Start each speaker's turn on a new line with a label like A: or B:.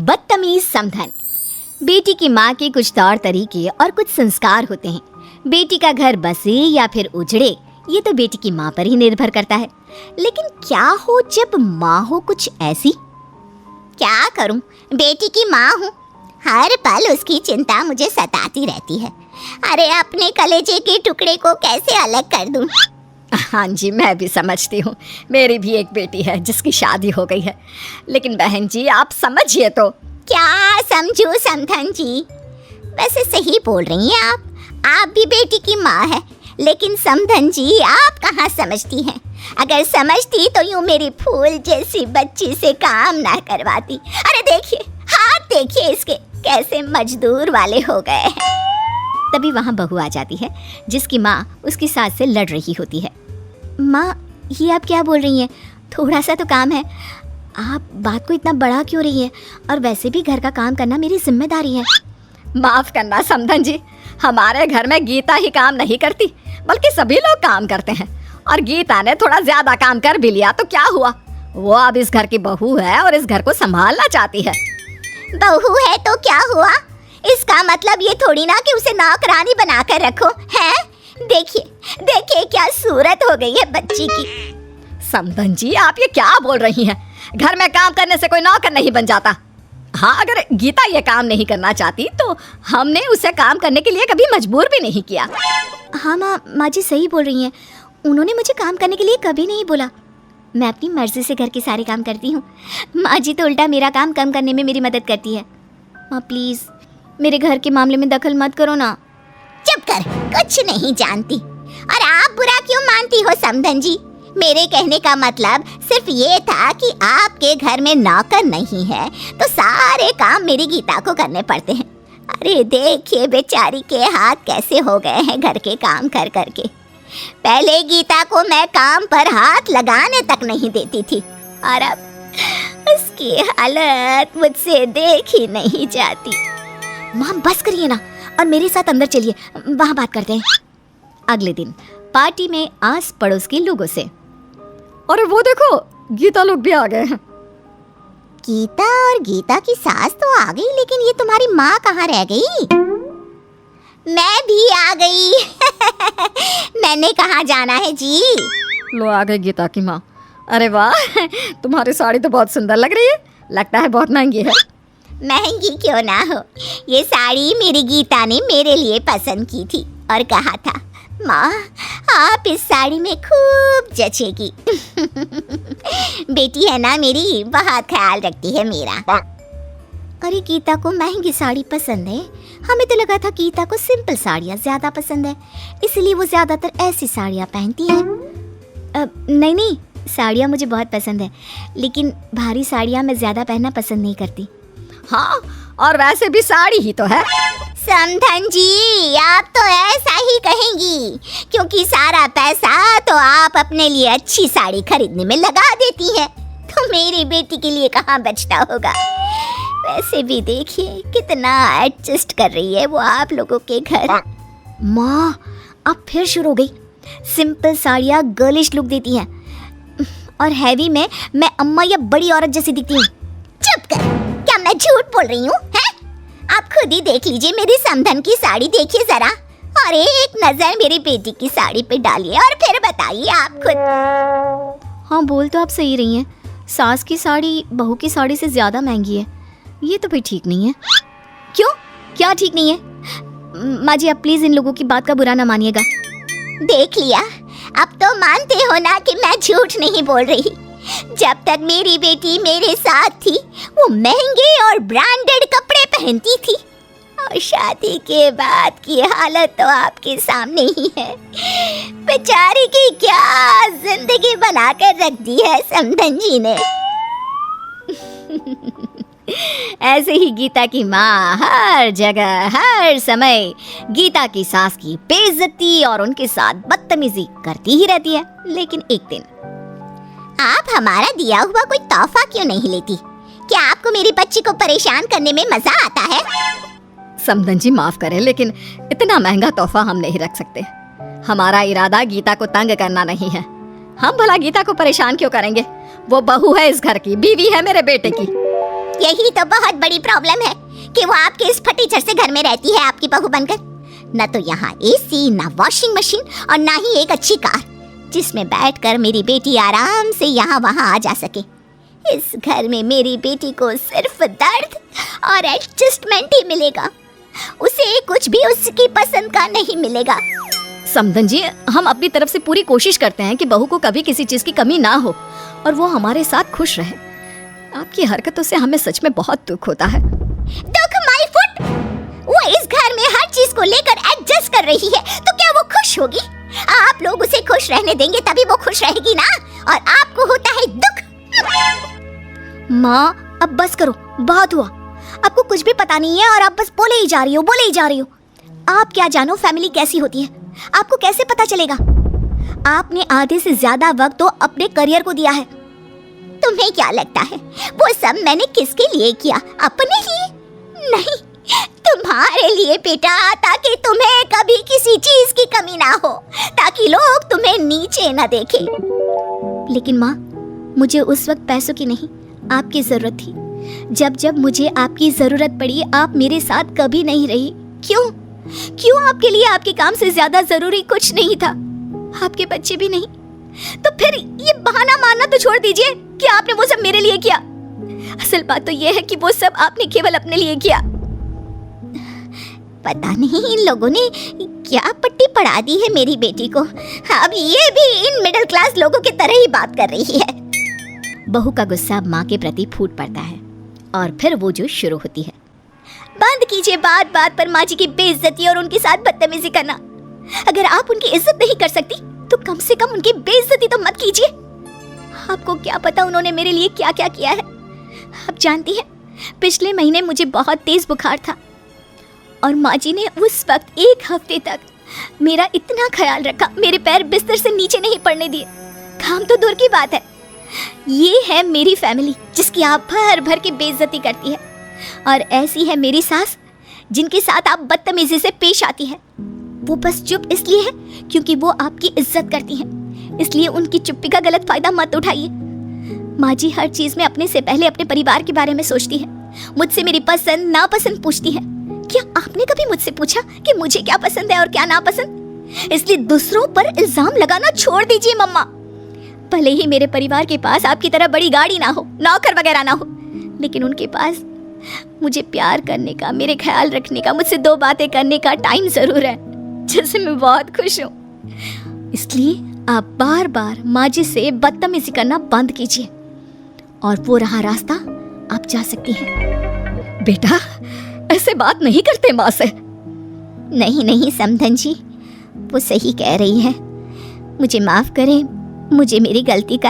A: बदतमीज समधन। बेटी की माँ के कुछ तौर तरीके और कुछ संस्कार होते हैं। बेटी का घर बसे या फिर उजड़े, ये तो बेटी की माँ पर ही निर्भर करता है। लेकिन क्या हो जब माँ हो कुछ ऐसी?
B: क्या करूं, बेटी की माँ हूँ, हर पल उसकी चिंता मुझे सताती रहती है। अरे अपने कलेजे के टुकड़े को कैसे अलग कर दूं?
A: हाँ जी, मैं भी समझती हूँ। मेरी भी एक बेटी है जिसकी शादी हो गई है। लेकिन बहन जी, आप समझिए तो।
B: क्या समझूं समधन जी? वैसे सही बोल रही हैं आप भी बेटी की माँ है। लेकिन समधन जी, आप कहाँ समझती हैं? अगर समझती तो यूं मेरी फूल जैसी बच्ची से काम ना करवाती। अरे देखिए, हाथ देखिए इसके कैसे मजदूर वाले हो गए हैं।
A: तभी वहाँ बहू आ जाती है जिसकी माँ उसकी सास से लड़ रही होती है। माँ, ये आप क्या बोल रही हैं? थोड़ा सा तो काम है, आप बात को इतना बड़ा क्यों रही है? और वैसे भी घर का काम करना मेरी जिम्मेदारी है। माफ करना समधन जी, हमारे घर में गीता ही काम नहीं करती, बल्कि सभी लोग काम करते हैं। और गीता ने थोड़ा ज्यादा काम कर भी लिया तो क्या हुआ? वो अब इस घर की बहू है और इस घर को संभालना चाहती है।
B: बहू है तो क्या हुआ? इसका मतलब ये थोड़ी ना कि उसे नौकरानी बनाकर रखो है। देखिए देखिए क्या सूरत हो गई है बच्ची की।
A: समधन जी, आप ये क्या बोल रही हैं? घर में काम करने से कोई नौकर नहीं बन जाता। हाँ, अगर गीता ये काम नहीं करना चाहती तो हमने उसे काम करने के लिए कभी मजबूर भी नहीं किया। हाँ माँ जी सही बोल रही हैं। उन्होंने मुझे काम करने के लिए कभी नहीं बोला। मैं अपनी मर्जी से घर के सारे काम करती हूँ। माँ जी तो उल्टा मेरा काम कम करने में मेरी मदद करती है। माँ प्लीज़ मेरे घर के मामले में दखल मत करो ना।
B: चुप कर, कुछ नहीं जानती। और आप बुरा क्यों मानती हो समधन जी? मेरे कहने का मतलब सिर्फ ये था कि आपके घर में नौकर नहीं है तो सारे काम मेरी गीता को करने पड़ते हैं। अरे देखिए बेचारी के हाथ कैसे हो गए हैं घर के काम कर करके। पहले गीता को मैं काम पर हाथ लगाने तक नहीं देती थी और अब उसकी हालत मुझसे देखी नहीं जाती।
A: माँ बस करिए ना और मेरे साथ अंदर चलिए, वहाँ बात करते हैं। अगले दिन पार्टी में आस पड़ोस के लोगों से, अरे वो देखो गीता लोग भी आ गए हैं।
B: गीता और गीता की सास तो आ गई, लेकिन ये तुम्हारी माँ कहाँ रह गई? मैं भी आ गई। मैंने कहाँ जाना है जी?
A: लो आ गई गीता की माँ। अरे वाह, तुम्हारी साड़ी तो बहुत सुंदर लग रही है। लगता है बहुत महंगी है।
B: महंगी क्यों ना हो, ये साड़ी मेरी गीता ने मेरे लिए पसंद की थी और कहा था, माँ आप इस साड़ी में खूब जचेगी। बेटी है ना मेरी, बहुत ख्याल रखती है मेरा।
A: अरे गीता को महंगी साड़ी पसंद है? हमें तो लगा था गीता को सिंपल साड़ियाँ ज़्यादा पसंद है, इसलिए वो ज़्यादातर ऐसी साड़ियाँ पहनती है। नहीं नहीं, साड़ियाँ मुझे बहुत पसंद है, लेकिन भारी साड़ियाँ मैं ज़्यादा पहनना पसंद नहीं करती। हाँ, और वैसे भी साड़ी ही तो है।
B: समधन जी, आप तो ऐसा ही कहेंगी क्योंकि सारा पैसा तो आप अपने लिए अच्छी साड़ी खरीदने में लगा देती हैं, तो मेरी बेटी के लिए कहाँ बचता होगा। वैसे भी देखिए कितना एडजस्ट कर रही है वो आप लोगों के घर।
A: माँ अब फिर शुरू हो गई। सिंपल साड़ियाँ गर्लिश लुक देती हैं और हैवी में मैं अम्मा या बड़ी औरत जैसी दिखती हूँ।
B: चुप कर, क्या मैं झूठ बोल रही हूँ? आप खुद ही देख लीजिए मेरी समधन की साड़ी, देखिए जरा, और एक नजर मेरी बेटी की साड़ी पे डालिए और फिर बताइए आप खुद।
A: हाँ बोल तो आप सही रही हैं, सास की साड़ी बहू की साड़ी से ज़्यादा महंगी है। ये तो भाई ठीक नहीं है। क्यों, क्या ठीक नहीं है? माँ जी आप प्लीज़ इन लोगों की बात का बुरा ना मानिएगा।
B: देख लिया, अब तो मानते हो ना कि मैं झूठ नहीं बोल रही। जब तक मेरी बेटी मेरे साथ थी वो महंगे और ब्रांडेड कपड़े पहनती थी, और शादी के बाद की हालत तो आपके सामने ही है। बेचारी की क्या जिंदगी बनाकर रख दी है समधन जी ने।
A: ऐसे ही गीता की माँ हर जगह हर समय गीता की सास की बेइज्जती और उनके साथ बदतमीजी करती ही रहती है। लेकिन एक दिन,
B: आप हमारा दिया हुआ कोई तोहफा क्यों नहीं लेती? क्या आपको मेरी बच्ची को परेशान करने में मजा आता है?
A: समधन जी माफ करें, लेकिन इतना महंगा तोहफा हम नहीं रख सकते। हमारा इरादा गीता को तंग करना नहीं है। हम भला गीता को परेशान क्यों करेंगे? वो बहू है इस घर की, बीवी है मेरे बेटे की।
B: यही तो बहुत बड़ी प्रॉब्लम है कि वो आपके इस फटीचर से घर में रहती है आपकी बहू बनकर। न तो यहाँ एसी, ना वॉशिंग मशीन और ना ही एक अच्छी कार जिसमें बैठकर मेरी बेटी आराम से यहाँ वहाँ आ जा सके। इस घर में मेरी बेटी को सिर्फ दर्द और एडजस्टमेंट ही मिलेगा, उसे कुछ भी उसकी पसंद का नहीं मिलेगा।
A: समधन जी, हम अपनी तरफ से पूरी कोशिश करते हैं कि बहू को कभी किसी चीज की कमी ना हो और वो हमारे साथ खुश रहे। आपकी हरकतों से हमें सच में बहुत दुख होता है।
B: दुख माय फुट! वो इस घर में हर चीज को लेकर एडजस्ट कर रही है, तो क्या वो खुश होगी? आप लोग उसे खुश रहने देंगे तभी वो खुश रहेगी ना, और आपको होता है दुख।
A: माँ, अब बस करो, बहुत हुआ। आपको कुछ भी पता नहीं है और आप बस बोले ही जा रही हो। आप क्या जानो फैमिली कैसी होती है, आपको कैसे पता चलेगा? आपने आधे से ज्यादा वक्त तो अपने करियर को दिया है।
B: तुम्हें क्या लगता है वो सब मैंने किसके लिए किया? अपने लिए? नहीं, तुम्हारे लिए बेटा, ताकि तुम्हें कभी किसी चीज की कमी ना हो, ताकि लोग तुम्हें नीचे ना देखें।
A: लेकिन माँ, मुझे उस वक्त पैसों की नहीं, आपकी जरूरत थी। जब मुझे आपकी जरूरत पड़ी, आप मेरे साथ कभी नहीं रही। क्यों आपके लिए आपके काम से ज्यादा जरूरी कुछ नहीं था? आपके बच्चे भी नहीं। तो फिर ये बहाना मारना तो छोड़ दीजिए कि आपने वो सब मेरे लिए किया। असल बात तो ये है कि वो सब आपने केवल अपने लिए किया।
B: पता नहीं इन लोगों ने क्या पट्टी पढ़ा दी है मेरी बेटी को। अब ये भी इन मिडिल क्लास लोगों की तरह ही बात कर रही है।
A: बहू का गुस्सा माँ के प्रति फूट पड़ता है और फिर वो जो शुरू होती है।
B: बंद कीजिए बात बात पर माँ जी की बेइज्जती और उनके साथ बदतमीजी करना। अगर आप उनकी इज्जत नहीं कर सकती तो कम से कम उनकी बेइज्जती तो मत कीजिए। आपको क्या पता उन्होंने मेरे लिए क्या क्या किया है। आप जानती हैं, पिछले महीने मुझे बहुत तेज बुखार था और माँ जी ने उस वक्त 1 हफ्ते तक मेरा इतना ख्याल रखा, मेरे पैर बिस्तर से नीचे नहीं पड़ने दिए। काम तो दूर की बात है। ये है मेरी फैमिली जिसकी आप भर भर के बेइज्जती करती है, और ऐसी है मेरी सास जिनके साथ आप बदतमीजी से पेश आती है। वो बस चुप इसलिए है क्योंकि वो आपकी इज्जत करती हैं, इसलिए उनकी चुप्पी का गलत फायदा मत उठाइए। माँ जी हर चीज में अपने से पहले अपने परिवार के बारे में सोचती है। मुझसे मेरी पसंद नापसंद पूछती है। क्या आपने कभी मुझसे पूछा कि मुझे क्या पसंद है और क्या नापसंद? इसलिए दूसरों पर इल्जाम लगाना छोड़ दीजिए मम्मा। भले ही मेरे परिवार के पास आपकी तरह बड़ी गाड़ी ना हो, नौकर वगैरह ना हो, लेकिन उनके पास मुझे प्यार करने का, मेरे ख्याल रखने का, मुझसे 2 बातें करने का टाइम जरूर है, जिससे मैं बहुत खुश हूँ। इसलिए आप बार बार माँ जी से बदतमीजी करना बंद कीजिए और वो रहा रास्ता, आप जा सकती हैं। बेटा, ऐसे बात नहीं करते माँ से। नहीं समधन जी, वो सही कह रही है। मुझे माफ करें, मुझे मेरी गलती का